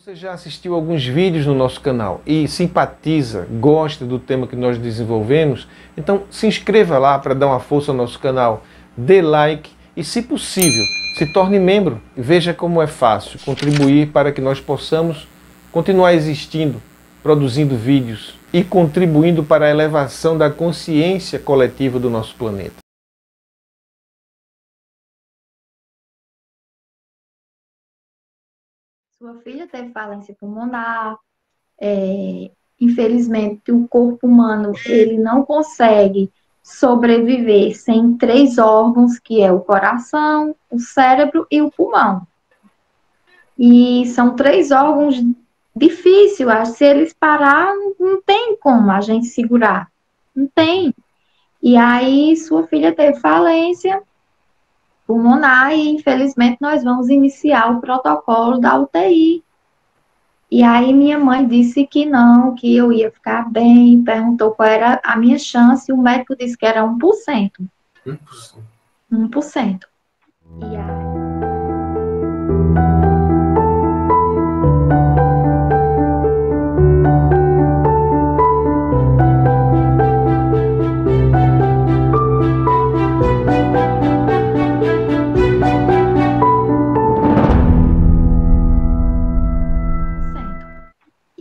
Você já assistiu alguns vídeos no nosso canal e simpatiza, gosta do tema que nós desenvolvemos? Então se inscreva lá para dar uma força ao nosso canal, dê like e, se possível, se torne membro e veja como é fácil contribuir para que nós possamos continuar existindo, produzindo vídeos e contribuindo para a elevação da consciência coletiva do nosso planeta. Sua filha teve falência pulmonar, infelizmente o corpo humano ele não consegue sobreviver sem três órgãos, que é o coração, o cérebro e o pulmão. E são três órgãos difíceis, acho que se eles parar, não tem como a gente segurar, não tem. E aí sua filha teve falência pulmonar e infelizmente nós vamos iniciar o protocolo da UTI. E aí minha mãe disse que não, que eu ia ficar bem, perguntou qual era a minha chance, e o médico disse que era 1%. 1%. 1%. E aí...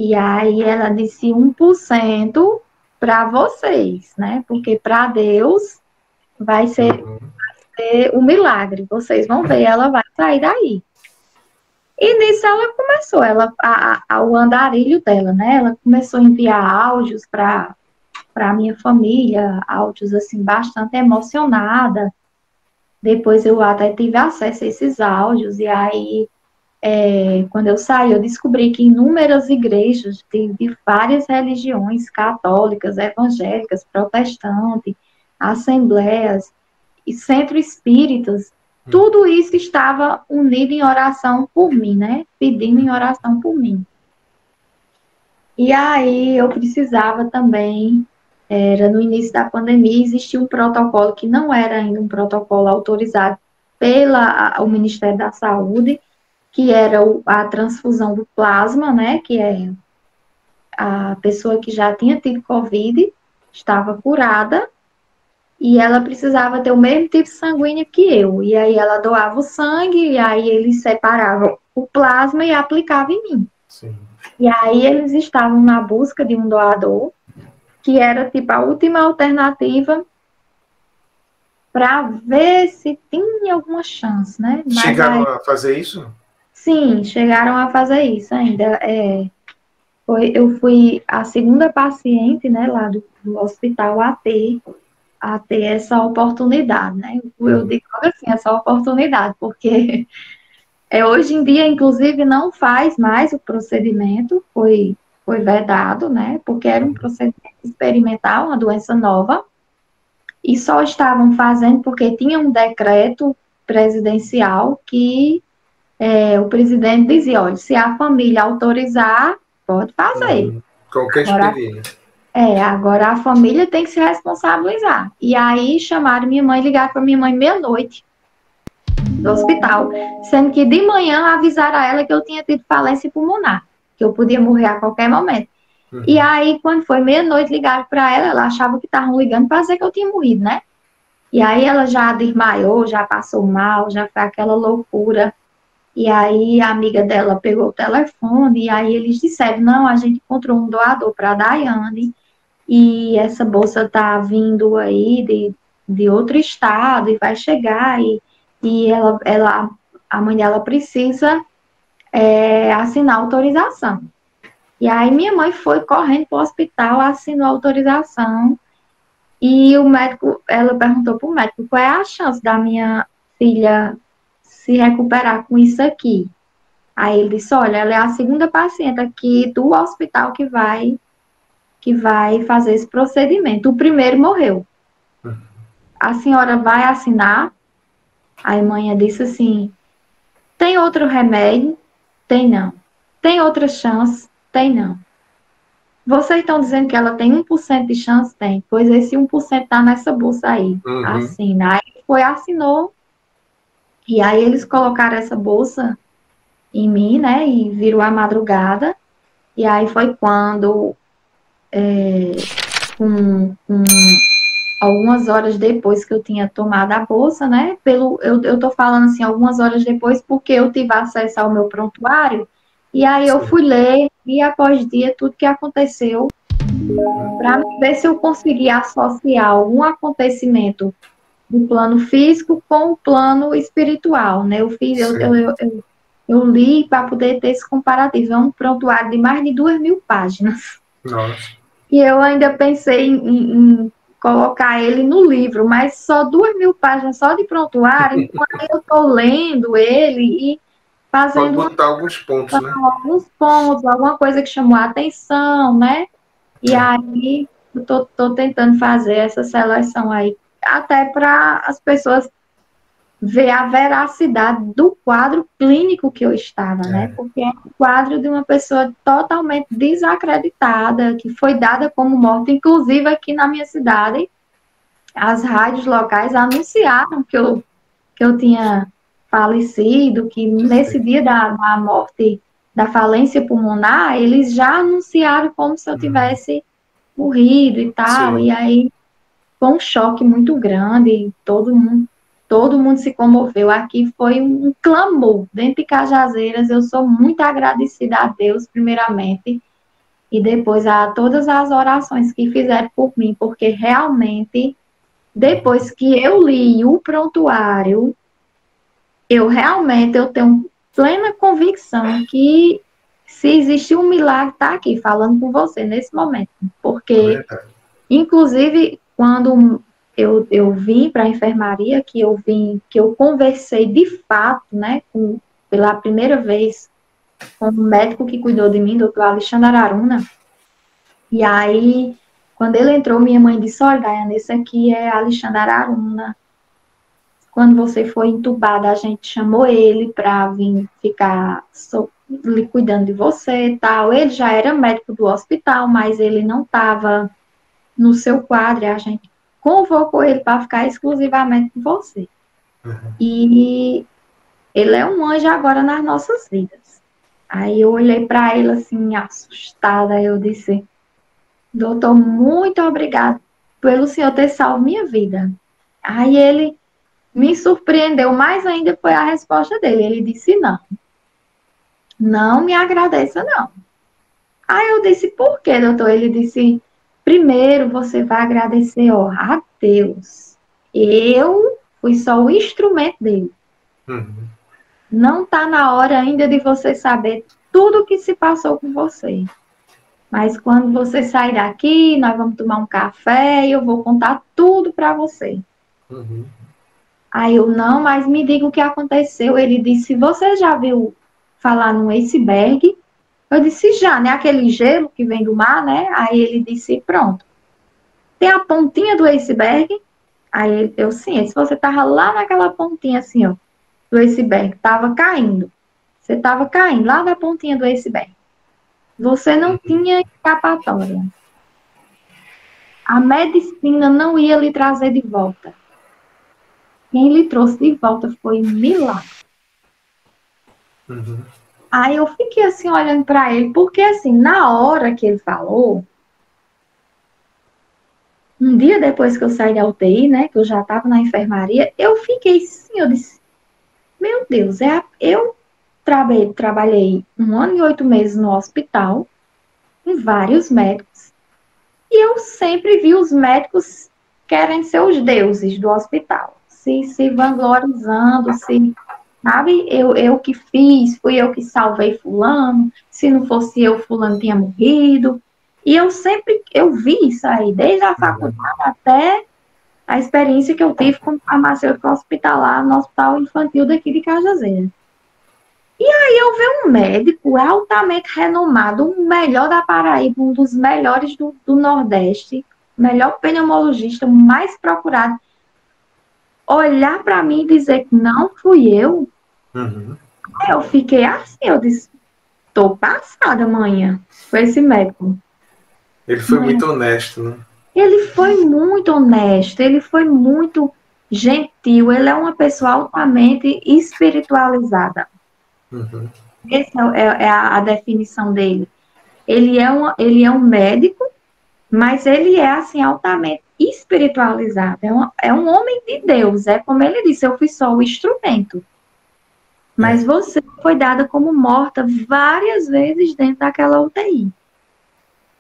E aí ela disse 1% para vocês, né? Porque para Deus vai ser um milagre. Vocês vão ver, ela vai sair daí. E nisso ela começou, o andarilho dela, né? Ela começou a enviar áudios para a minha família, áudios assim, bastante emocionada. Depois eu até tive acesso a esses áudios, e aí quando eu saí, eu descobri que inúmeras igrejas de várias religiões, católicas, evangélicas, protestantes, assembleias e centros espíritas, tudo isso estava unido em oração por mim, né? Pedindo em oração por mim. E aí eu precisava também, era no início da pandemia, existia um protocolo que não era ainda um protocolo autorizado pelo Ministério da Saúde, que era a transfusão do plasma, né, que é a pessoa que já tinha tido Covid, estava curada, e ela precisava ter o mesmo tipo sanguíneo que eu. E aí ela doava o sangue, e aí eles separavam o plasma e aplicavam em mim. Sim. E aí eles estavam na busca de um doador, que era tipo a última alternativa para ver se tinha alguma chance, né? Mas Chegaram aí, a fazer isso? sim, chegaram a fazer isso ainda. Eu fui a segunda paciente, né, lá do hospital a ter essa oportunidade, né? Eu digo assim, essa oportunidade, porque hoje em dia, inclusive, não faz mais o procedimento, foi vedado, né? Porque era um procedimento experimental, uma doença nova, e só estavam fazendo porque tinha um decreto presidencial que o presidente dizia, olha, se a família autorizar, pode fazer. Qualquer experiência. Agora a família tem que se responsabilizar. E aí chamaram minha mãe, ligaram para minha mãe meia-noite do hospital, sendo que de manhã avisaram a ela que eu tinha tido falência pulmonar, que eu podia morrer a qualquer momento. E aí, quando foi meia-noite, ligaram para ela, ela achava que estavam ligando para dizer que eu tinha morrido, né? E aí ela já desmaiou, já passou mal, já foi aquela loucura. E aí a amiga dela pegou o telefone, e aí eles disseram, não, a gente encontrou um doador para a Daiane, e essa bolsa está vindo aí de outro estado, e vai chegar, e a mãe dela precisa assinar autorização. E aí minha mãe foi correndo para o hospital, assinou a autorização, e o médico, ela perguntou para o médico, qual é a chance da minha filha se recuperar com isso aqui? Aí ele disse, olha, ela é a segunda paciente aqui do hospital que vai fazer esse procedimento. O primeiro morreu. A senhora vai assinar? A mãe disse assim, tem outro remédio? Tem não. Tem outra chance? Tem não. Vocês estão dizendo que ela tem 1% de chance? Tem. Pois esse 1% está nessa bolsa aí. Assina. Aí assinou, e aí eles colocaram essa bolsa em mim, né? E virou a madrugada. E aí foi quando, com algumas horas depois que eu tinha tomado a bolsa, né? Eu tô falando assim, algumas horas depois, porque eu tive acesso ao meu prontuário, e aí eu Sim. fui ler, dia após dia, tudo que aconteceu, para ver se eu conseguia associar algum acontecimento do plano físico com o plano espiritual, né? Sim. Eu li para poder ter esse comparativo. É um prontuário de mais de 2.000 páginas. Nossa. E eu ainda pensei em colocar ele no livro, mas só 2.000 páginas só de prontuário, então aí eu estou lendo ele e Pode fazendo botar alguns pontos, né? alguns pontos, alguma coisa que chamou a atenção, né? E aí eu tô tentando fazer essa seleção aí, até para as pessoas ver a veracidade do quadro clínico que eu estava, né? É. Porque é um quadro de uma pessoa totalmente desacreditada, que foi dada como morta, inclusive aqui na minha cidade, as rádios locais anunciaram que eu tinha falecido, que nesse Sim. dia da morte, da falência pulmonar, eles já anunciaram como se eu tivesse morrido e tal, Sim. e aí foi um choque muito grande, todo mundo se comoveu. Aqui foi um clamor dentro de Cajazeiras. Eu sou muito agradecida a Deus, primeiramente, e depois a todas as orações que fizeram por mim, porque realmente, depois que eu li o prontuário, eu tenho plena convicção que se existir um milagre, está aqui falando com você nesse momento, É porque verdade. inclusive, quando eu vim para a enfermaria, que eu conversei de fato, né, pela primeira vez com o médico que cuidou de mim, doutor Alexandre Araruna, e aí, quando ele entrou, minha mãe disse, olha, Daiane, esse aqui é Alexandre Araruna, quando você foi entubada, a gente chamou ele para vir ficar lhe cuidando de você e tal, ele já era médico do hospital, mas ele não estava no seu quadro, a gente convocou ele para ficar exclusivamente com você. E ele é um anjo agora nas nossas vidas. Aí eu olhei para ele assim, assustada, eu disse, doutor, muito obrigado pelo senhor ter salvo minha vida. Aí ele me surpreendeu mais ainda foi a resposta dele. Ele disse, não, não me agradeça não. Aí eu disse, por quê, doutor? Ele disse, primeiro você vai agradecer, ó, a Deus. Eu fui só o instrumento dele. Uhum. Não está na hora ainda de você saber tudo o que se passou com você. Mas quando você sair daqui, nós vamos tomar um café e eu vou contar tudo para você. Uhum. Aí eu, não, mas me diga o que aconteceu. Ele disse, você já viu falar no iceberg? Eu disse, já, né? Aquele gelo que vem do mar, né? Aí ele disse, pronto. Tem a pontinha do iceberg? Aí eu, sim, se você tava lá naquela pontinha assim, ó, do iceberg, tava caindo. Você tava caindo lá na pontinha do iceberg. Você não tinha escapatória. A medicina não ia lhe trazer de volta. Quem lhe trouxe de volta foi um milagre. Uhum. Aí eu fiquei assim olhando para ele, porque assim, na hora que ele falou, um dia depois que eu saí da UTI, né, que eu já estava na enfermaria, eu fiquei assim, eu disse, meu Deus, eu trabalhei 1 ano e 8 meses no hospital, com vários médicos, e eu sempre vi os médicos querem ser os deuses do hospital, se vanglorizando, sabe, eu que fiz, fui eu que salvei fulano, se não fosse eu, fulano tinha morrido, e eu vi isso aí, desde a faculdade até a experiência que eu tive como farmacêutica hospitalar no Hospital Infantil daqui de Cajazeiras. E aí eu vi um médico altamente renomado, o melhor da Paraíba, um dos melhores do Nordeste, melhor pneumologista, mais procurado, olhar para mim e dizer que não fui eu. Uhum. Aí eu fiquei assim, eu disse, tô passada amanhã com esse médico. Ele foi muito honesto, né? Ele foi muito honesto, ele foi muito gentil, ele é uma pessoa altamente espiritualizada. Uhum. Essa é a definição dele. Ele é um médico, mas ele é, assim, altamente espiritualizado. É um homem de Deus. É como ele disse, eu fui só o instrumento. Mas você foi dada como morta várias vezes dentro daquela UTI.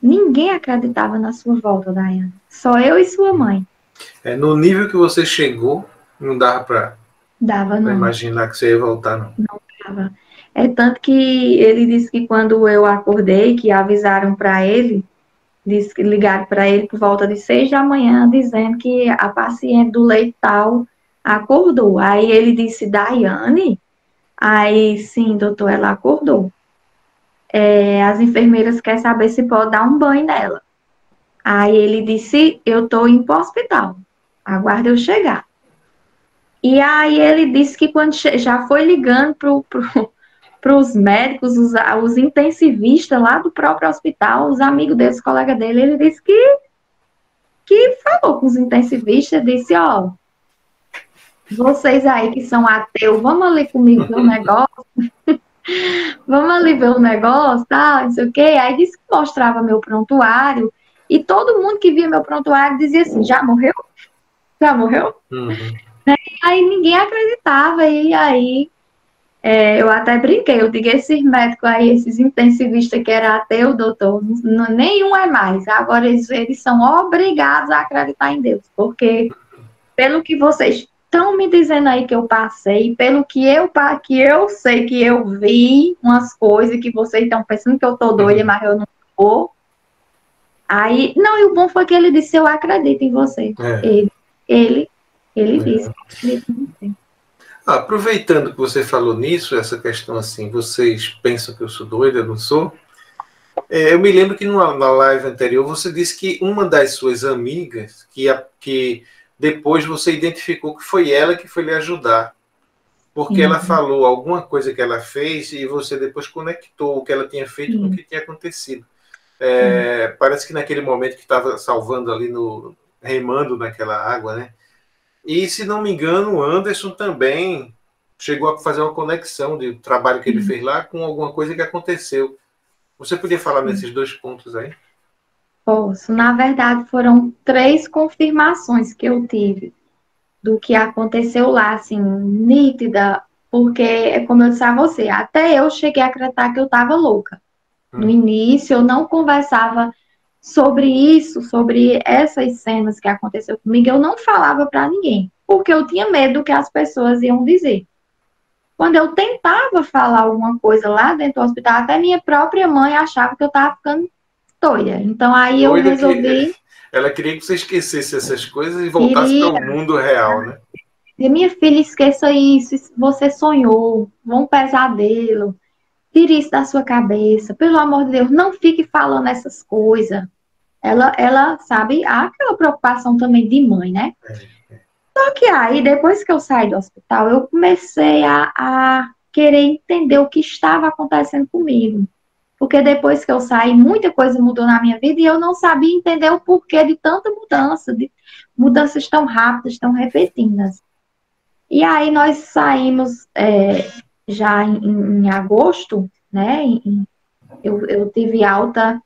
Ninguém acreditava na sua volta, Daiane. Só eu e sua mãe. No nível que você chegou, não dava para Não. imaginar que você ia voltar, não. Não dava. É tanto que ele disse que quando eu acordei, que avisaram para ele, ligaram para ele por volta de 6 da manhã, dizendo que a paciente do leito tal acordou. Aí ele disse, Daiane? Aí, sim, doutor, ela acordou. As enfermeiras querem saber se pode dar um banho nela. Aí ele disse, eu estou indo para o hospital, aguarde eu chegar. E aí ele disse que quando já foi ligando para os médicos, os intensivistas lá do próprio hospital, os amigos dele, os colegas dele, ele disse que falou com os intensivistas, disse, ó, vocês aí que são ateus, vamos ali comigo ver o negócio, vamos ali ver o negócio, tá, não sei o quê. Aí disse que mostrava meu prontuário, e todo mundo que via meu prontuário dizia assim, já morreu? Já morreu? Uhum. Aí ninguém acreditava, e aí eu até brinquei, eu digo, esses médicos aí, esses intensivistas que era ateu, doutor, nenhum é mais. Agora eles são obrigados a acreditar em Deus, porque pelo que vocês estão me dizendo aí que eu passei, pelo que eu sei que eu vi, umas coisas que vocês estão pensando que eu tô doida, mas eu não tô. Aí, não, e o bom foi que ele disse, eu acredito em você. Ele disse, eu acredito em você. Aproveitando que você falou nisso, essa questão assim, vocês pensam que eu sou doida, eu não sou? Eu me lembro que na live anterior você disse que uma das suas amigas, que depois você identificou que foi ela que foi lhe ajudar, porque ela falou alguma coisa que ela fez e você depois conectou o que ela tinha feito com o que tinha acontecido. Parece que naquele momento que estava salvando ali, remando naquela água, né? E, se não me engano, o Anderson também chegou a fazer uma conexão do trabalho que ele fez lá com alguma coisa que aconteceu. Você podia falar nesses dois pontos aí? Posso. Na verdade, foram 3 confirmações que eu tive do que aconteceu lá, assim, nítida, porque, como eu disse a você, até eu cheguei a acreditar que eu estava louca. No início, eu não conversava sobre isso, sobre essas cenas que aconteceu comigo, eu não falava para ninguém, porque eu tinha medo do que as pessoas iam dizer. Quando eu tentava falar alguma coisa lá dentro do hospital, até minha própria mãe achava que eu estava ficando doida. Então, aí eu resolvi... Ela queria que você esquecesse essas coisas e voltasse para o mundo real, né? E minha filha, esqueça isso, você sonhou, um pesadelo, tire isso da sua cabeça, pelo amor de Deus, não fique falando essas coisas. Ela sabe, há aquela preocupação também de mãe, né? Só que aí, depois que eu saí do hospital, eu comecei a querer entender o que estava acontecendo comigo. Porque depois que eu saí, muita coisa mudou na minha vida e eu não sabia entender o porquê de tanta mudança, de mudanças tão rápidas, tão repentinas. E aí nós saímos já em agosto, né? Eu tive alta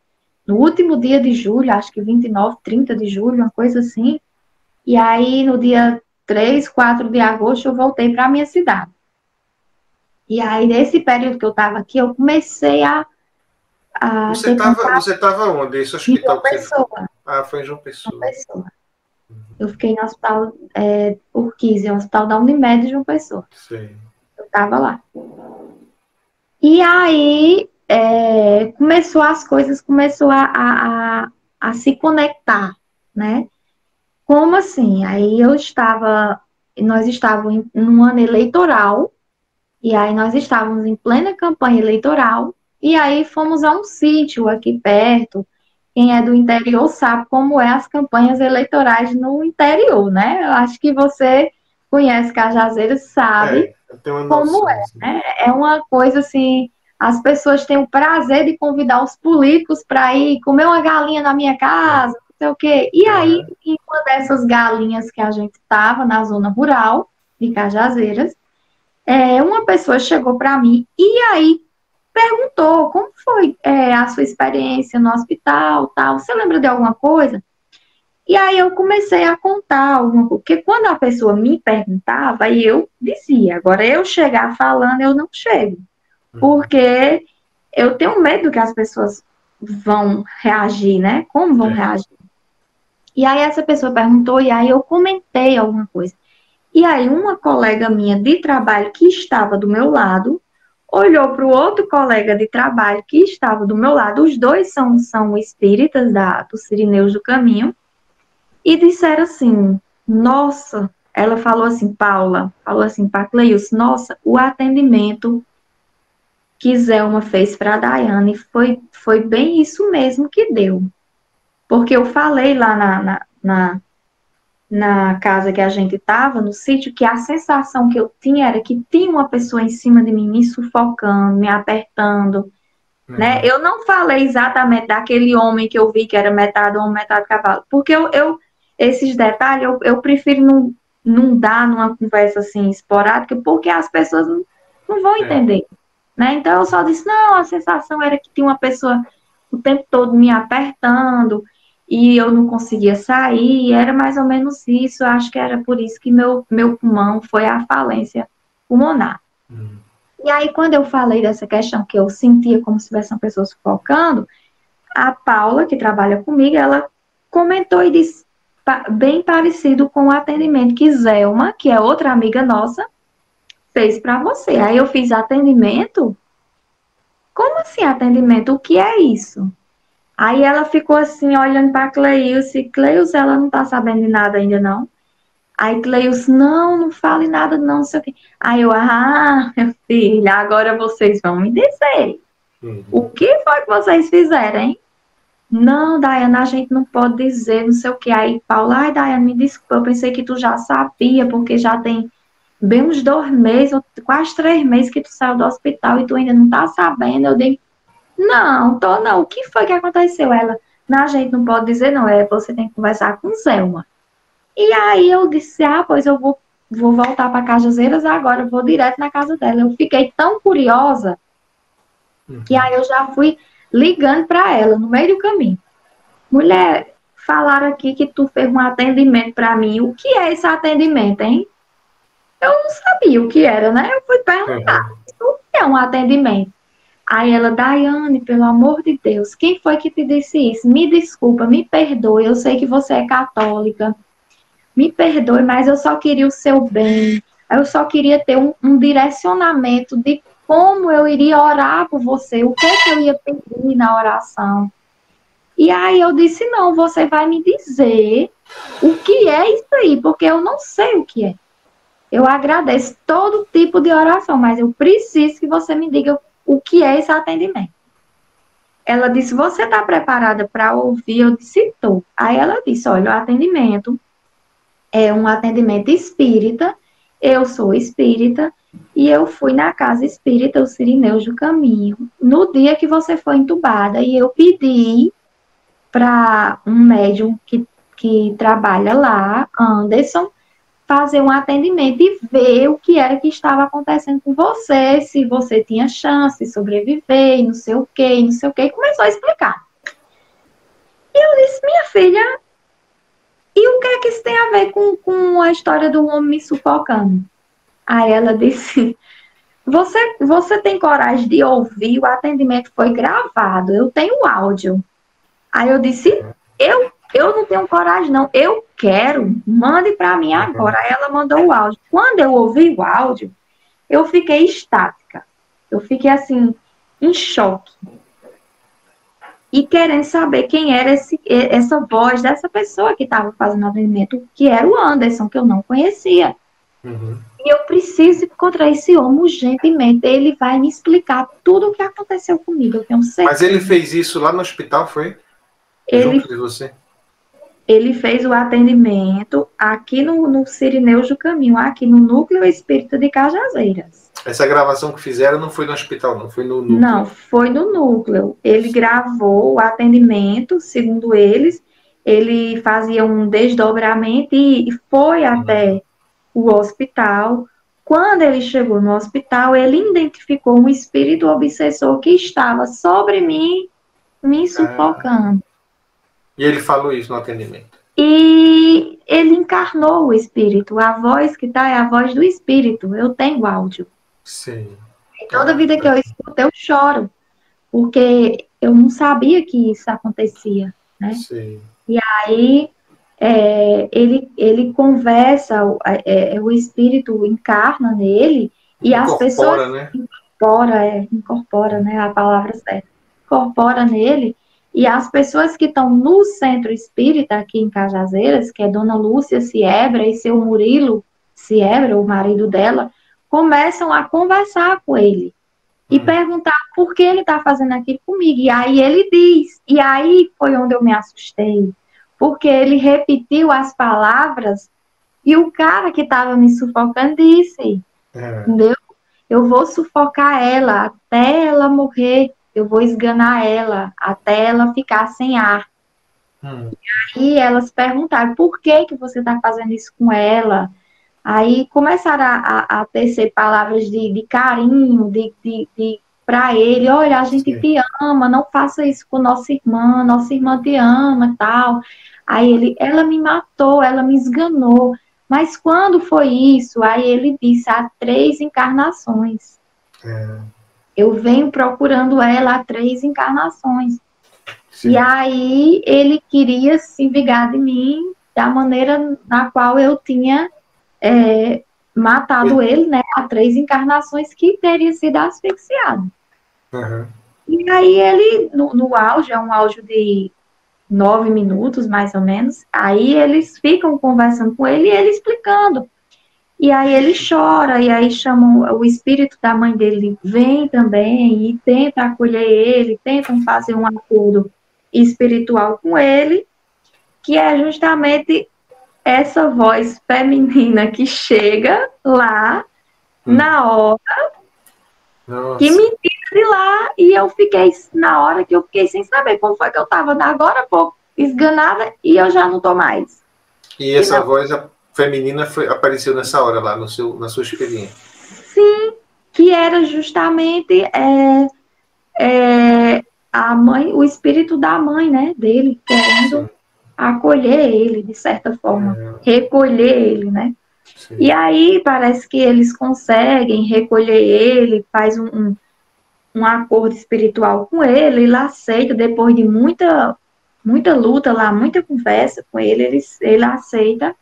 no último dia de julho, acho que 29, 30 de julho, uma coisa assim. E aí no dia 3, 4 de agosto eu voltei para a minha cidade. E aí nesse período que eu estava aqui, eu comecei a Você estava onde? Esse hospital que você foi? Foi em João Pessoa. Eu fiquei no hospital Urquiza, no hospital da Unimed de João Pessoa. Sim. Eu estava lá. E aí as coisas começou a se conectar, né? Como assim? Aí nós estávamos num ano eleitoral, e aí nós estávamos em plena campanha eleitoral, e aí fomos a um sítio aqui perto. Quem é do interior sabe como é as campanhas eleitorais no interior, né? Eu acho que você conhece Cajazeiras, sabe como é, né? É uma coisa assim, as pessoas têm o prazer de convidar os políticos para ir comer uma galinha na minha casa, não sei o quê. E aí, em uma dessas galinhas que a gente estava, na zona rural de Cajazeiras, uma pessoa chegou para mim, e aí perguntou como foi a sua experiência no hospital, tal. Você lembra de alguma coisa? E aí eu comecei a contar alguma coisa, porque quando a pessoa me perguntava, aí eu dizia. Agora, eu chegar falando, eu não chego, porque eu tenho medo que as pessoas vão reagir, né? Como vão reagir? E aí essa pessoa perguntou, e aí eu comentei alguma coisa. E aí uma colega minha de trabalho que estava do meu lado, olhou para o outro colega de trabalho que estava do meu lado, os dois são espíritas do Sirineus do Caminho, e disseram assim, nossa, ela falou assim, Paula, falou assim para Cleilson, nossa, o atendimento que Zelma fez para a Daiane foi bem isso mesmo que deu. Porque eu falei lá na casa que a gente estava, no sítio, que a sensação que eu tinha era que tinha uma pessoa em cima de mim, me sufocando, me apertando, né? Eu não falei exatamente daquele homem que eu vi que era metade homem, metade cavalo, porque esses detalhes eu prefiro não dar numa conversa assim esporádica, porque as pessoas não vão entender, né? Então eu só disse, não, a sensação era que tinha uma pessoa o tempo todo me apertando, e eu não conseguia sair, era mais ou menos isso, eu acho que era por isso que meu pulmão foi à falência pulmonar. E aí, quando eu falei dessa questão, que eu sentia como se tivesse uma pessoa sufocando, a Paula, que trabalha comigo, ela comentou e disse, bem parecido com o atendimento que Zelma, que é outra amiga nossa, fez para você. Aí eu fiz atendimento? Como assim atendimento? O que é isso? Aí ela ficou assim, olhando para a Cleilce. Cleilce, ela não tá sabendo de nada ainda, não. Aí Cleilce, não fale nada, não sei o quê. Aí eu, meu filho, agora vocês vão me dizer. O que foi que vocês fizeram, hein? Não, Daiane, a gente não pode dizer, não sei o quê. Aí Paula, ai, Daiane, me desculpa, eu pensei que tu já sabia, porque já tem bem uns 2 meses, ou quase 3 meses que tu saiu do hospital e tu ainda não tá sabendo. Eu digo, não, tô não. O que foi que aconteceu? Ela, não, a gente não pode dizer não, você tem que conversar com Zelma. E aí eu disse, pois eu vou voltar para Cajazeiras agora, eu vou direto na casa dela. Eu fiquei tão curiosa que aí eu já fui ligando para ela no meio do caminho. Mulher, falaram aqui que tu fez um atendimento para mim. O que é esse atendimento, hein? Eu não sabia o que era, né? Eu fui perguntar, o que é um atendimento? Aí ela, Daiane, pelo amor de Deus, quem foi que te disse isso? Me desculpa, me perdoe, eu sei que você é católica, me perdoe, mas eu só queria o seu bem, eu só queria ter um direcionamento de como eu iria orar por você, o que eu ia pedir na oração. E aí eu disse, não, você vai me dizer o que é isso aí, porque eu não sei o que é. Eu agradeço todo tipo de oração, mas eu preciso que você me diga o que é esse atendimento. Ela disse, você está preparada para ouvir? Eu disse, estou. Aí ela disse, olha, o atendimento é um atendimento espírita, eu sou espírita, e eu fui na casa espírita, o Sirineus do Caminho, no dia que você foi entubada, e eu pedi para um médium que trabalha lá, Anderson, fazer um atendimento e ver o que era que estava acontecendo com você, se você tinha chance de sobreviver, e não sei o quê, e não sei o quê, e começou a explicar. E eu disse, minha filha, e o que é que isso tem a ver com a história do homem me sufocando? Aí ela disse, você tem coragem de ouvir, o atendimento foi gravado, eu tenho áudio. Aí eu disse, eu não tenho coragem, não. Eu quero. Mande para mim agora. Aí ela mandou o áudio. Quando eu ouvi o áudio, eu fiquei estática. Eu fiquei assim, em choque. E querendo saber quem era essa voz dessa pessoa que estava fazendo o atendimento, que era o Anderson, que eu não conhecia. E eu preciso encontrar esse homem urgentemente. Ele vai me explicar tudo o que aconteceu comigo. Eu tenho certeza. Mas ele fez isso lá no hospital, foi? Junto de você? Ele fez o atendimento aqui no Sirineus do Caminho, aqui no Núcleo Espírita de Cajazeiras. Essa gravação que fizeram não foi no hospital, não? Foi no núcleo? Não, foi no núcleo. Ele gravou o atendimento, segundo eles, ele fazia um desdobramento e foi até o hospital, Quando ele chegou no hospital, ele identificou um espírito obsessor que estava sobre mim, me sufocando. E ele falou isso no atendimento. E ele encarnou o espírito. A voz que está é a voz do espírito. Eu tenho áudio. Sim. E toda vida que eu escuto, eu choro. Porque eu não sabia que isso acontecia, né? Sim. E aí ele conversa, o espírito encarna nele e as pessoas Né? Incorpora, né? A palavra certa. Incorpora nele e as pessoas que estão no centro espírita aqui em Cajazeiras, que é Dona Lúcia Siebra e seu Murilo Siebra, o marido dela, começam a conversar com ele e perguntar por que ele está fazendo aquilo comigo. E aí ele diz, e aí foi onde eu me assustei, porque ele repetiu as palavras e o cara que estava me sufocando disse, entendeu? Eu vou sufocar ela até ela morrer, eu vou esganar ela até ela ficar sem ar. E elas perguntaram, por que que você está fazendo isso com ela? Aí começaram a tecer palavras de carinho, para ele, olha, a gente te ama, não faça isso com nossa irmã te ama, tal. Aí ela me matou, ela me esganou. Mas quando foi isso? Aí ele disse, há 3 encarnações. Eu venho procurando ela há 3 encarnações. Sim. E aí ele queria se vingar de mim da maneira na qual eu tinha matado ele, né, há 3 encarnações, que teria sido asfixiado. E aí ele, no auge, é um áudio de 9 minutos, mais ou menos, aí eles ficam conversando com ele e ele explicando. E aí ele chora, e aí chamam o espírito da mãe dele, vem também, e tenta acolher ele, tentam fazer um acordo espiritual com ele, que é justamente essa voz feminina que chega lá na hora que me tira de lá, e eu fiquei, na hora que eu fiquei sem saber como foi que eu estava agora há pouco esganada e eu já não estou mais. E essa voz feminina apareceu nessa hora lá, na sua experiência? Sim, que era justamente a mãe, o espírito da mãe, né, dele, querendo acolher ele, de certa forma, recolher ele, né? Sim. E aí parece que eles conseguem recolher ele, faz um acordo espiritual com ele, ele aceita, depois de muita luta lá, muita conversa com ele, ele aceita,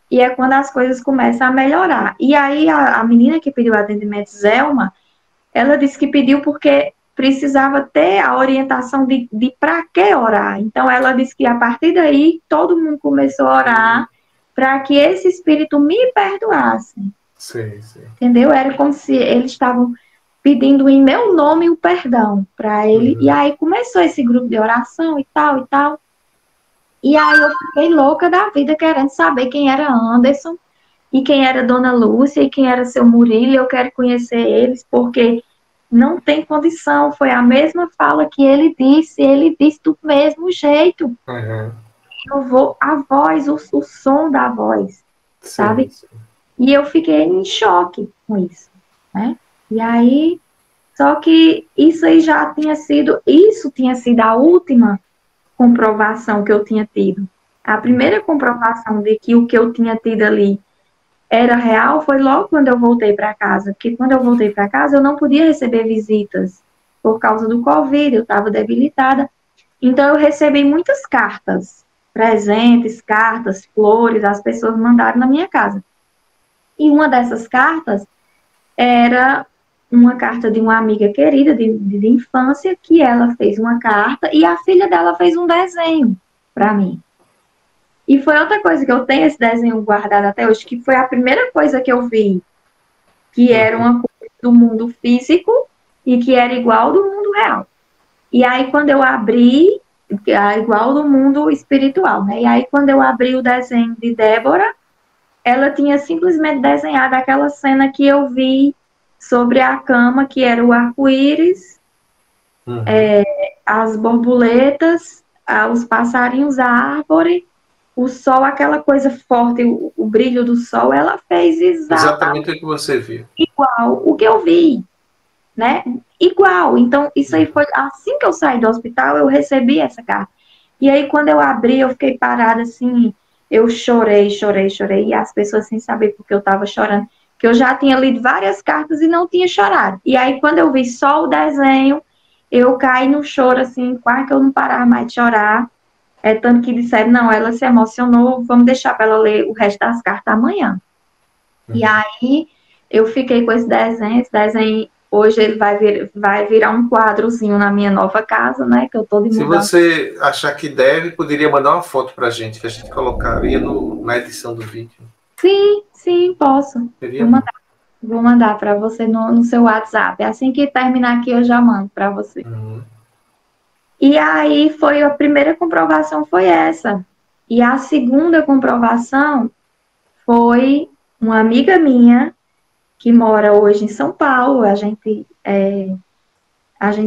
e é quando as coisas começam a melhorar. E aí a menina que pediu atendimento, Zelma, ela disse que pediu porque precisava ter a orientação de para que orar. Então ela disse que a partir daí todo mundo começou a orar para que esse espírito me perdoasse. Sim, sim. Entendeu? Era como se eles estavam pedindo em meu nome o perdão para ele. E aí começou esse grupo de oração e tal e tal. E aí eu fiquei louca da vida querendo saber quem era Anderson e quem era Dona Lúcia e quem era seu Murilo. Eu quero conhecer eles porque não tem condição. Foi a mesma fala que ele disse do mesmo jeito. Eu vou, a voz, o som da voz, sabe? Sim. E eu fiquei em choque com isso, né? E aí, só que isso tinha sido a última comprovação que eu tinha tido. A primeira comprovação de que o que eu tinha tido ali era real foi logo quando eu voltei para casa, porque quando eu voltei para casa eu não podia receber visitas por causa do Covid, eu estava debilitada. Então eu recebi muitas cartas, presentes, cartas, flores, as pessoas mandaram na minha casa. E uma dessas cartas era uma carta de uma amiga querida de infância, que ela fez uma carta e a filha dela fez um desenho para mim. E foi outra coisa que eu tenho esse desenho guardado até hoje, que foi a primeira coisa que eu vi, que era uma coisa do mundo físico e que era igual do mundo real. E aí, quando eu abri, igual do mundo espiritual, né? E aí, quando eu abri o desenho de Débora, ela tinha simplesmente desenhado aquela cena que eu vi sobre a cama, que era o arco-íris, as borboletas, os passarinhos, a árvore, o sol, aquela coisa forte, o brilho do sol, ela fez Exatamente o que você viu. igual o que eu vi, né? Igual. Então, isso aí foi assim que eu saí do hospital, eu recebi essa carta. E aí, quando eu abri, eu fiquei parada assim, eu chorei, chorei, chorei, e as pessoas sem saber porque eu estava chorando, que eu já tinha lido várias cartas e não tinha chorado. E aí, quando eu vi só o desenho, eu caí no choro, assim, quase que eu não parava mais de chorar. Tanto que disseram, não, ela se emocionou, vamos deixar para ela ler o resto das cartas amanhã. E aí, eu fiquei com esse desenho hoje ele vai virar um quadrozinho na minha nova casa, né, que eu tô de Se mudança. você achar que deve, poderia mandar uma foto pra gente, que a gente colocaria na edição do vídeo. Sim, sim, posso. Seria Vou mandar para você no seu WhatsApp. Assim que terminar aqui, eu já mando para você. E aí foi a primeira comprovação foi essa. E a segunda comprovação foi uma amiga minha que mora hoje em São Paulo. A gente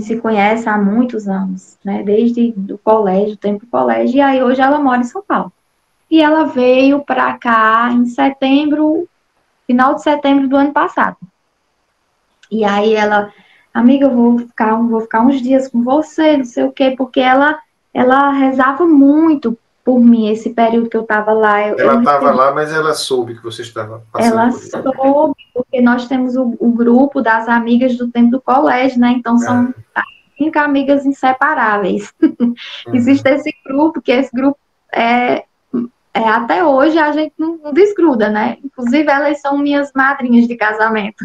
se conhece há muitos anos, né? Desde do colégio, tempo do colégio. E aí hoje ela mora em São Paulo. E ela veio para cá em setembro, final de setembro do ano passado. E aí ela, amiga, eu vou ficar uns dias com você, não sei o quê, porque ela rezava muito por mim esse período que eu estava lá. Ela estava lá, mas ela soube que você estava passando ela por isso. soube, porque nós temos o grupo das amigas do tempo do colégio, né? Então são 5 amigas inseparáveis. Existe esse grupo, que esse grupo até hoje a gente não desgruda, né? Inclusive elas são minhas madrinhas de casamento.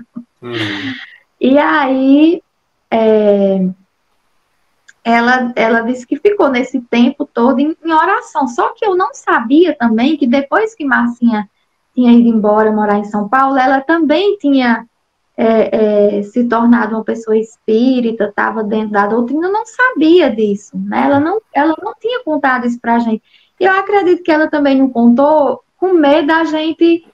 E aí ela disse que ficou nesse tempo todo em oração. Só que eu não sabia também que depois que Marcinha tinha ido embora morar em São Paulo, ela também tinha se tornado uma pessoa espírita, estava dentro da doutrina, eu não sabia disso, né? Ela não tinha contado isso pra gente. E eu acredito que ela também não contou com medo da gente,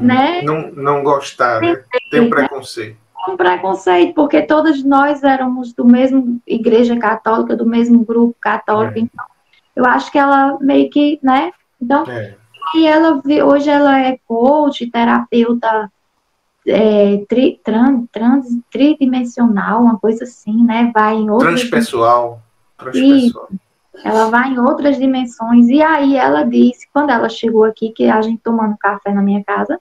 né? Não gostar, né? Tem um preconceito. Um preconceito, porque todas nós éramos do mesmo igreja católica, do mesmo grupo católico, então eu acho que ela meio que, né? Então, e ela hoje ela é coach, terapeuta tridimensional, uma coisa assim, né? Vai em outras transpessoal. Ela vai em outras dimensões. E aí ela disse, quando ela chegou aqui, que a gente tomando café na minha casa,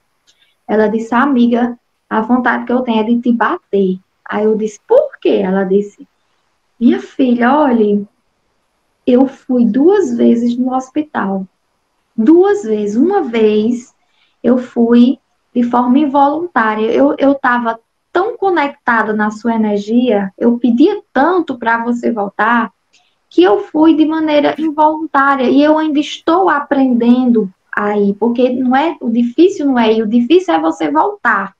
ela disse, amiga, a vontade que eu tenho é de te bater. Aí eu disse, por quê? Ela disse, minha filha, olha, eu fui 2 vezes no hospital. 2 vezes. Uma vez eu fui de forma involuntária. Eu estava tão conectada na sua energia, eu pedia tanto para você voltar, que eu fui de maneira involuntária. E eu ainda estou aprendendo aí, porque o difícil não é ir, o difícil é você voltar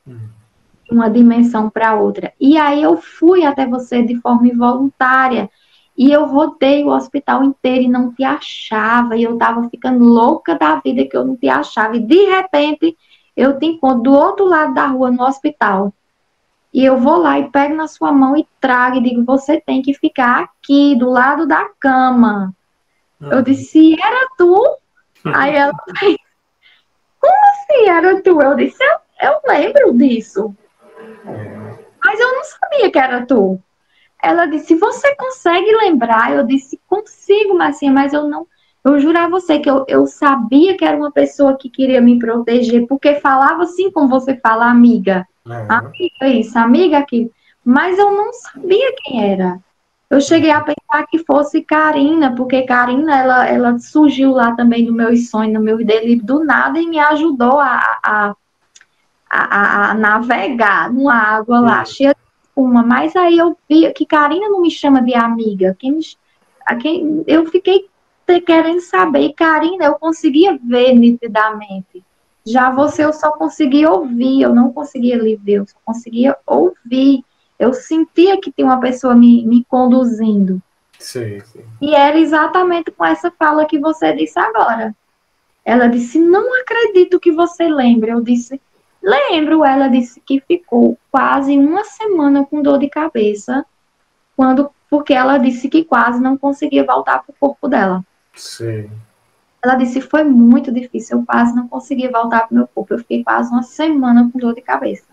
de uma dimensão para outra. E aí eu fui até você de forma involuntária. E eu rodei o hospital inteiro e não te achava. E eu tava ficando louca da vida que eu não te achava. E de repente eu te encontro do outro lado da rua no hospital. E eu vou lá e pego na sua mão e trago e digo, você tem que ficar aqui, do lado da cama. Eu disse, era tu? Aí ela fez, como assim era tu? Eu disse, eu lembro disso. Mas eu não sabia que era tu. Ela disse, você consegue lembrar? Eu disse, consigo, Marcinha, mas eu não... Eu juro a você que eu sabia que era uma pessoa que queria me proteger, porque falava assim como você fala, amiga. Amiga isso, amiga aquilo. Mas eu não sabia quem era. Eu cheguei a pensar que fosse Karina, porque Karina, ela surgiu lá também no meu sonho, no meu delírio do nada e me ajudou a navegar numa água lá, cheia de espuma. Mas aí eu vi que Karina não me chama de amiga. Eu fiquei querendo saber. E Karina, eu conseguia ver nitidamente. Já você, eu só conseguia ouvir, eu não conseguia lhe ver, eu só conseguia ouvir. Eu sentia que tinha uma pessoa me conduzindo. Sim. E era exatamente com essa fala que você disse agora. Ela disse, não acredito que você lembre. Eu disse, lembro. Ela disse que ficou quase uma semana com dor de cabeça, porque ela disse que quase não conseguia voltar para o corpo dela. Sim. Ela disse, foi muito difícil, eu quase não consegui voltar pro meu corpo, eu fiquei quase uma semana com dor de cabeça.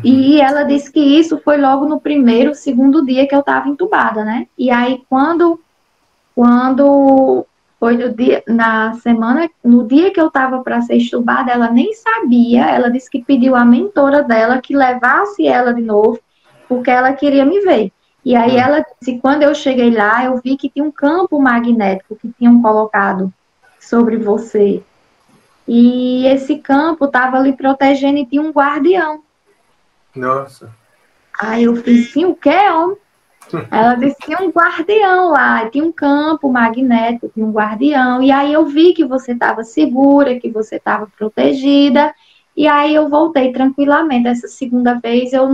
E ela disse que isso foi logo no primeiro, segundo dia que eu estava entubada, né? E aí, quando foi no dia, na semana, no dia que eu estava para ser entubada, ela nem sabia, ela disse que pediu à mentora dela que levasse ela de novo, porque ela queria me ver. E aí ela disse, quando eu cheguei lá, eu vi que tinha um campo magnético que tinham colocado sobre você. E esse campo estava lhe protegendo e tinha um guardião. Nossa. Aí eu fiz, sim, o quê, homem? Ela disse que tinha um guardião lá, tinha um campo magnético, tinha um guardião. E aí eu vi que você estava segura, que você estava protegida. E aí eu voltei tranquilamente. Essa segunda vez eu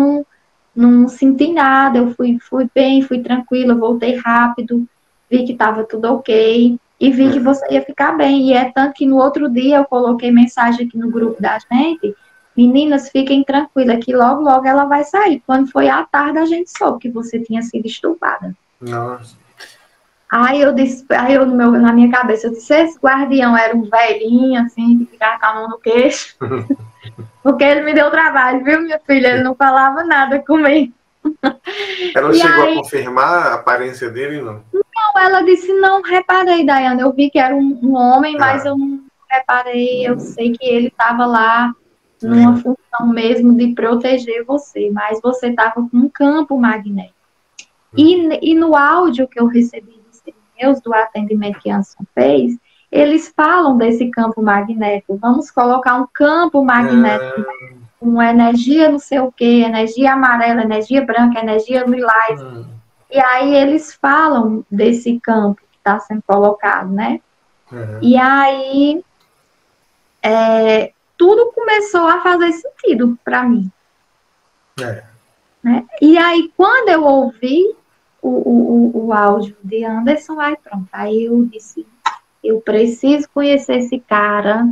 não senti nada, eu fui bem, fui tranquila, voltei rápido, vi que estava tudo ok. E vi que você ia ficar bem. E é tanto que no outro dia eu coloquei mensagem aqui no grupo da gente. Meninas, fiquem tranquilas que logo, logo ela vai sair. Quando foi à tarde, a gente soube que você tinha sido estuprada. Nossa. Aí eu disse, na minha cabeça, eu disse, esse guardião era um velhinho, assim, que ficava com a mão no queixo. Porque ele me deu trabalho, viu, minha filha? Ele não falava nada comigo. Ela E chegou a aí, confirmar a aparência dele, não? ela disse, não reparei, Daiane. Eu vi que era um homem, mas Ah, eu não reparei. Eu sei que ele estava lá numa função mesmo de proteger você, mas você estava com um campo magnético. E no áudio que eu recebi dos meus, do atendimento que a Anson fez, eles falam desse campo magnético. Vamos colocar um campo magnético com energia não sei o quê, energia amarela, energia branca, energia lilás. E aí eles falam desse campo que está sendo colocado, né? E aí tudo começou a fazer sentido para mim. Né? E aí, quando eu ouvi o áudio de Anderson, aí pronto. Aí eu disse, eu preciso conhecer esse cara.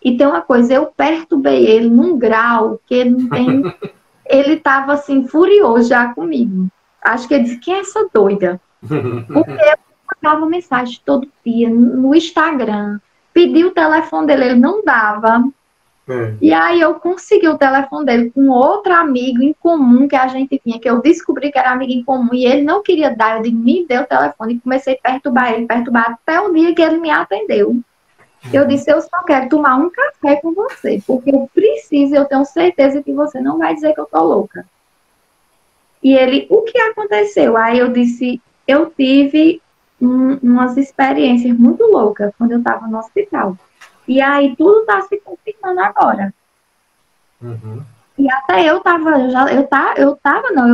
E tem uma coisa, eu perturbei ele num grau que ele não tem... Ele estava, assim, furioso já comigo. Acho que ele disse, quem é essa doida? Porque eu mandava mensagem todo dia no Instagram. Pedi o telefone dele, ele não dava. E aí eu consegui o telefone dele com outro amigo em comum que a gente tinha, que eu descobri que era amigo em comum, e ele não queria dar, eu disse, me deu o telefone, e comecei a perturbar até o dia que ele me atendeu. Eu disse, eu só quero tomar um café com você, porque eu preciso, eu tenho certeza que você não vai dizer que eu tô louca. E ele, o que aconteceu? Aí eu disse, eu tive umas experiências muito loucas quando eu estava no hospital. E aí tudo está se confirmando agora. E até eu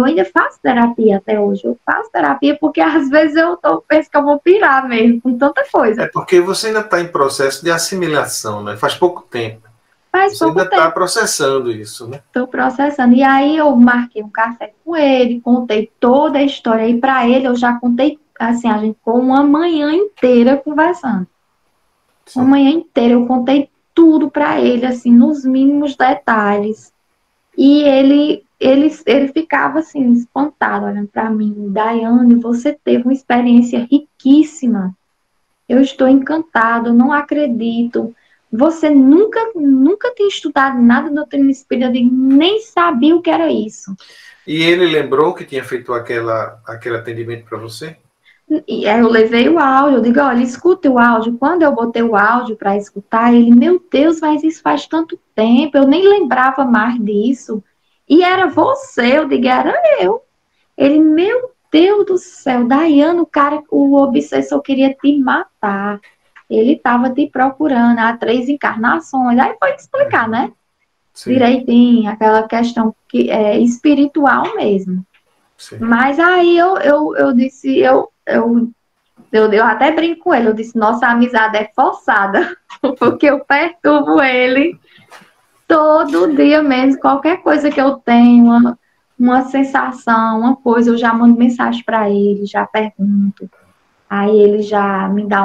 ainda faço terapia até hoje. Eu faço terapia porque às vezes penso que eu vou pirar mesmo, com tanta coisa. É porque você ainda está em processo de assimilação, né? Faz pouco tempo. Faz Você pouco ainda está tempo. processando isso, né? Estou processando. E aí eu marquei um café com ele, contei toda a história. E para ele eu já contei, assim, a gente ficou uma manhã inteira conversando. Uma manhã inteira eu contei tudo para ele, assim, nos mínimos detalhes. E ele ficava assim, espantado, olhando para mim. Daiane, você teve uma experiência riquíssima. Eu estou encantado, não acredito. Você nunca tinha estudado nada de doutrina espírita, eu digo, nem sabia o que era isso. E ele lembrou que tinha feito aquele atendimento para você? E aí eu levei o áudio, eu digo, olha, escuta o áudio. Quando eu botei o áudio para escutar, ele, meu Deus, mas isso faz tanto tempo, eu nem lembrava mais disso. E era você, eu digo, era eu. Ele, meu Deus do céu, Daiane, o obsessor queria te matar. Ele estava te procurando há 3 encarnações. Aí foi explicar, né? Sim. Direitinho, aquela questão que é espiritual mesmo. Sim. Mas aí eu disse, eu até brinco com ele, eu disse, nossa amizade é forçada, porque eu perturbo ele todo dia mesmo, qualquer coisa que eu tenho, uma sensação, uma coisa, eu já mando mensagem para ele, já pergunto. Aí ele já me dá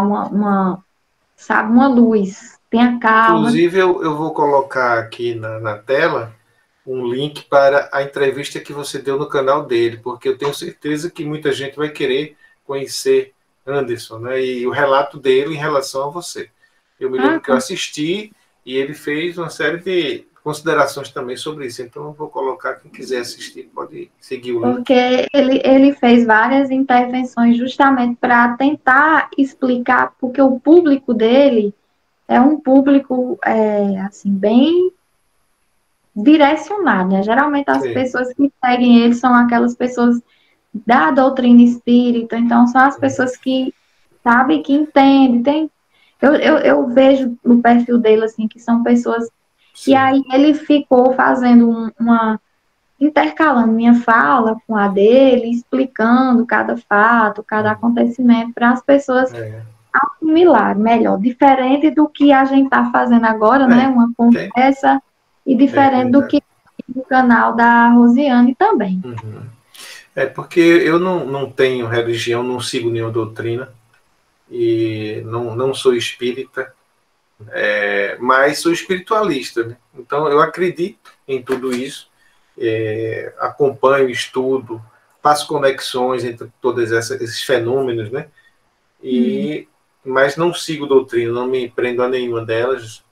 sabe, uma luz. Tenha calma. Inclusive, eu vou colocar aqui na tela um link para a entrevista que você deu no canal dele, porque eu tenho certeza que muita gente vai querer conhecer Anderson, né? E o relato dele em relação a você. Eu me lembro que eu assisti e ele fez uma série de considerações também sobre isso. Então eu vou colocar, quem quiser assistir pode seguir o link. Porque ele fez várias intervenções justamente para tentar explicar, porque o público dele é um público assim, bem direcionado, né? Geralmente as pessoas que seguem ele são aquelas pessoas da doutrina espírita, então são as pessoas que sabem, que entendem. Eu vejo no perfil dele, assim, que são pessoas... Sim. E aí ele ficou fazendo intercalando minha fala com a dele, explicando cada fato, cada acontecimento, para as pessoas assimilar melhor, diferente do que a gente está fazendo agora, né? Uma conversa, e diferente do que no canal da Rosiane também. Porque eu não tenho religião, não sigo nenhuma doutrina, e não sou espírita, mas sou espiritualista, né? Então eu acredito em tudo isso, acompanho, estudo, faço conexões entre todos esses fenômenos, né? Mas não sigo doutrina, não me prendo a nenhuma delas,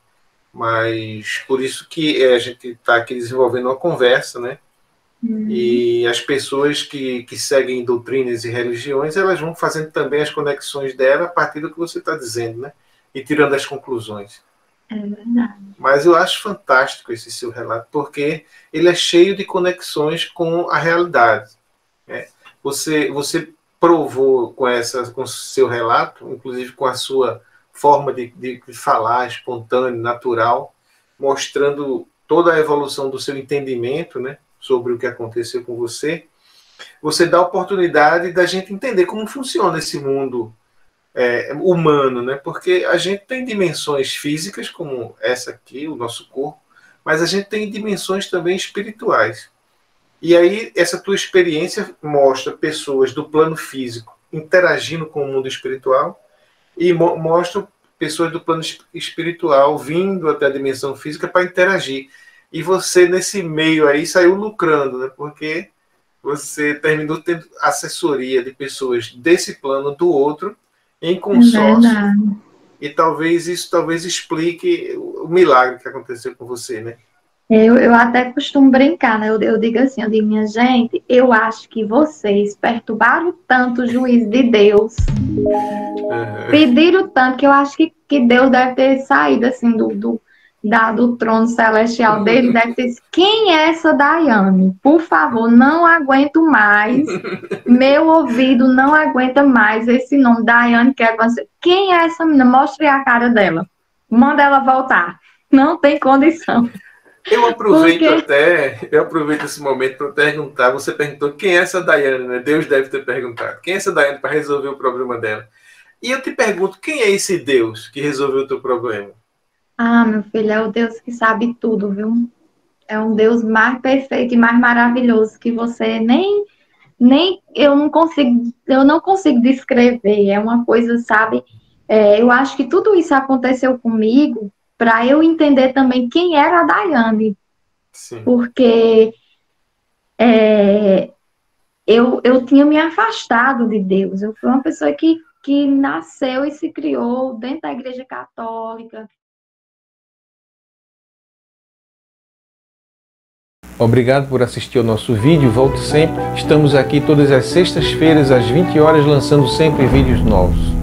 mas por isso que a gente está aqui desenvolvendo uma conversa, né? E as pessoas que seguem doutrinas e religiões, elas vão fazendo também as conexões dela a partir do que você está dizendo, né? E tirando as conclusões. É verdade. Mas eu acho fantástico esse seu relato, porque ele é cheio de conexões com a realidade. Né? Você provou com o seu relato, inclusive com a sua forma de falar espontânea, natural, mostrando toda a evolução do seu entendimento, né, sobre o que aconteceu com você. Você dá a oportunidade da gente entender como funciona esse mundo humano, né? Porque a gente tem dimensões físicas, como essa aqui, o nosso corpo, mas a gente tem dimensões também espirituais. E aí, essa tua experiência mostra pessoas do plano físico interagindo com o mundo espiritual e mostra pessoas do plano espiritual vindo até a dimensão física para interagir. E você, nesse meio aí, saiu lucrando, né? Porque você terminou tendo assessoria de pessoas desse plano do outro, em consórcio. E talvez isso explique o milagre que aconteceu com você, né? Eu até costumo brincar, né? Eu digo assim, minha gente, eu acho que vocês perturbaram tanto o juízo de Deus, pediram tanto, que eu acho que Deus deve ter saído assim do trono celestial dele, deve ter dito: quem é essa Daiane? Por favor, não aguento mais, meu ouvido não aguenta mais esse nome, Daiane, que é você. Quem é essa menina? Mostre a cara dela, manda ela voltar, não tem condição. Eu aproveito esse momento para perguntar, você perguntou quem é essa Daiane, né? Deus deve ter perguntado, quem é essa Daiane para resolver o problema dela? E eu te pergunto, quem é esse Deus que resolveu o teu problema? Ah, meu filho, é o Deus que sabe tudo, viu? É um Deus mais perfeito e mais maravilhoso que você nem eu não consigo descrever. É uma coisa, sabe? Eu acho que tudo isso aconteceu comigo para eu entender também quem era a Daiane. Sim. Porque eu tinha me afastado de Deus. Eu fui uma pessoa que nasceu e se criou dentro da Igreja Católica. Obrigado por assistir ao nosso vídeo. Volte sempre. Estamos aqui todas as sextas-feiras às 20 horas, lançando sempre vídeos novos.